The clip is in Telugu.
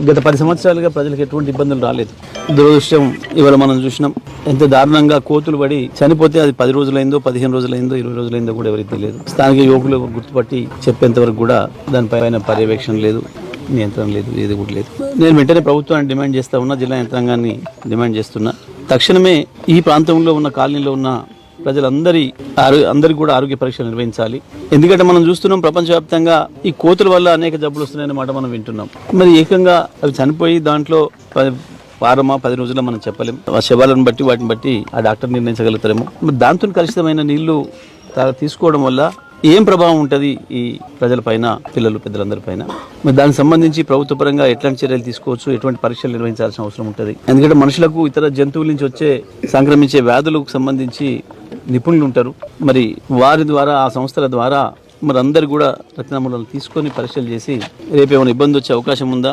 గత 10 సంవత్సరాలుగా ప్రజలకు ఎటువంటి ఇబ్బందులు రాలేదు. దురదృష్టం ఇవాళ మనం చూసినాం, ఎంత దారుణంగా కోతులు పడి చనిపోతే అది 10 రోజులైందో 15 రోజులైందో 20 రోజులైందో కూడా ఎవరికి తెలియదు. స్థానిక యువకులు గుర్తుపట్టి చెప్పేంత వరకు కూడా దానిపైన పర్యవేక్షణ లేదు, నియంత్రణ లేదు, ఏది కూడా లేదు. నేను వెంటనే ప్రభుత్వాన్ని డిమాండ్ చేస్తా ఉన్నా, జిల్లా యంత్రాంగాన్ని డిమాండ్ చేస్తున్నా, తక్షణమే ఈ ప్రాంతంలో ఉన్న కాలనీలో ఉన్న ప్రజలందరికీ కూడా ఆరోగ్య పరీక్షలు నిర్వహించాలి. ఎందుకంటే మనం చూస్తున్నాం ప్రపంచవ్యాప్తంగా ఈ కోతుల వల్ల అనేక జబ్బులు వస్తున్నాయనే మాట మనం వింటున్నాం. మరి ఏకంగా అవి చనిపోయి దాంట్లో వారమా 10 రోజుల్లో మనం చెప్పలేం. ఆ శవాలను బట్టి వాటిని బట్టి ఆ డాక్టర్ నిర్ణయించగలుగుతారేమో. మరి దాంతో కలుషితమైన నీళ్లు తీసుకోవడం వల్ల ఏం ప్రభావం ఉంటుంది ఈ ప్రజలపైన, పిల్లలు పెద్దలందరిపైన? మరి దానికి సంబంధించి ప్రభుత్వ పరంగా ఎట్లాంటి చర్యలు తీసుకోవచ్చు, ఎటువంటి పరీక్షలు నిర్వహించాల్సిన అవసరం ఉంటుంది? ఎందుకంటే మనుషులకు ఇతర జంతువుల నుంచి వచ్చే సంక్రమించే వ్యాధులకు సంబంధించి నిపుణులు ఉంటారు. మరి వారి ద్వారా, ఆ సంస్థల ద్వారా మరి అందరు కూడా రక్త నమూనాలు తీసుకొని పరీక్షలు చేసి రేపు ఏమైనా ఇబ్బంది వచ్చే అవకాశం ఉందా?